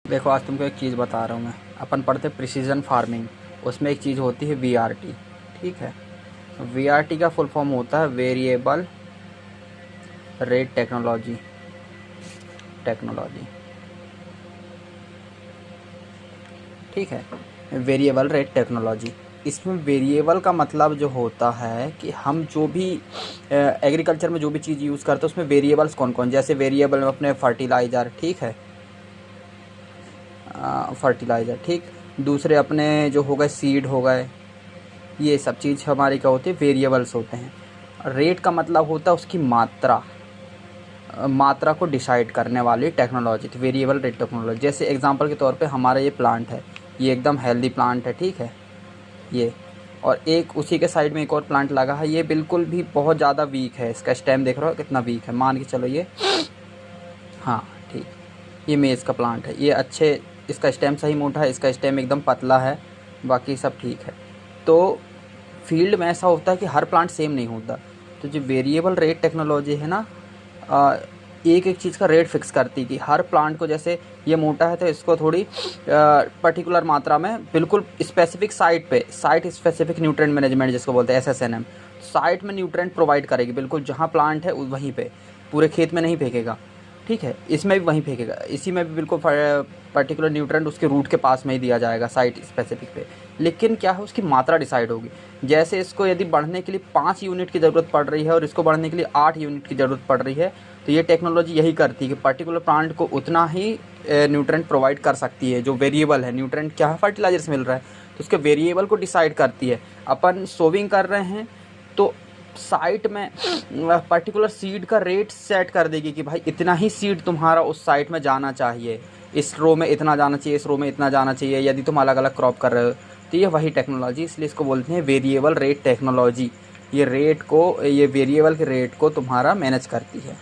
देखो आज तुमको एक चीज़ बता रहा हूँ मैं। अपन पढ़ते प्रिसीजन फार्मिंग, उसमें एक चीज़ होती है वीआरटी। ठीक है, वीआरटी का फुल फॉर्म होता है वेरिएबल रेट टेक्नोलॉजी। ठीक है, वेरिएबल रेट टेक्नोलॉजी। इसमें वेरिएबल का मतलब जो होता है कि हम जो भी एग्रीकल्चर में जो भी चीज़ यूज़ करते हैं उसमें वेरिएबल्स कौन कौन, जैसे वेरिएबल में अपने फर्टिलाइज़र, ठीक है, फर्टिलाइज़र, ठीक। दूसरे अपने जो हो गए सीड हो गए, ये सब चीज़ हमारी क्या होती है, वेरिएबल्स होते हैं। रेट का मतलब होता है उसकी मात्रा, मात्रा को डिसाइड करने वाली टेक्नोलॉजी, तो वेरिएबल रेट टेक्नोलॉजी। जैसे एग्जांपल के तौर पे हमारा ये प्लांट है, ये एकदम हेल्दी प्लांट है, ठीक है ये, और एक उसी के साइड में एक और प्लांट लगा है, ये बिल्कुल भी बहुत ज़्यादा वीक है, इसका स्टेम देख रहे हो कितना वीक है, मान के चलो ये, हाँ ठीक, ये मेज़ का प्लांट है, ये अच्छे, इसका स्टेम सही मोटा है, इसका स्टेम एकदम पतला है, बाकी सब ठीक है। तो फील्ड में ऐसा होता है कि हर प्लांट सेम नहीं होता। तो जो वेरिएबल रेट टेक्नोलॉजी है ना, एक एक चीज़ का रेट फिक्स करती है कि हर प्लांट को, जैसे ये मोटा है तो इसको थोड़ी पर्टिकुलर मात्रा में, बिल्कुल स्पेसिफिक साइट पे, साइट स्पेसिफिक न्यूट्रिएंट मैनेजमेंट जिसको बोलते हैं SSNM, साइट में न्यूट्रिएंट प्रोवाइड करेगी, बिल्कुल जहाँ प्लांट है वहीं पे, पूरे खेत में नहीं फेंकेगा। ठीक है, इसमें भी वहीं फेंकेगा, इसी में भी बिल्कुल पर्टिकुलर न्यूट्रिएंट उसके रूट के पास में ही दिया जाएगा साइट स्पेसिफिक पे। लेकिन क्या है, उसकी मात्रा डिसाइड होगी। जैसे इसको यदि बढ़ने के लिए 5 यूनिट की ज़रूरत पड़ रही है और इसको बढ़ने के लिए 8 यूनिट की ज़रूरत पड़ रही है, तो ये टेक्नोलॉजी यही करती है कि पर्टिकुलर प्लांट को उतना ही न्यूट्रिएंट प्रोवाइड कर सकती है। जो वेरिएबल है, न्यूट्रिएंट क्या है, फर्टिलाइजर से मिल रहा है, तो उसके वेरिएबल को डिसाइड करती है। अपन सोविंग कर रहे हैं तो साइट में पर्टिकुलर सीड का रेट सेट कर देगी कि भाई इतना ही सीड तुम्हारा उस साइट में जाना चाहिए, इस रो में इतना जाना चाहिए, इस रो में इतना जाना चाहिए, यदि तुम अलग अलग क्रॉप कर रहे हो। तो ये वही टेक्नोलॉजी, इसलिए इसको बोलते हैं वेरिएबल रेट टेक्नोलॉजी। ये रेट को, ये वेरिएबल के रेट को तुम्हारा मैनेज करती है।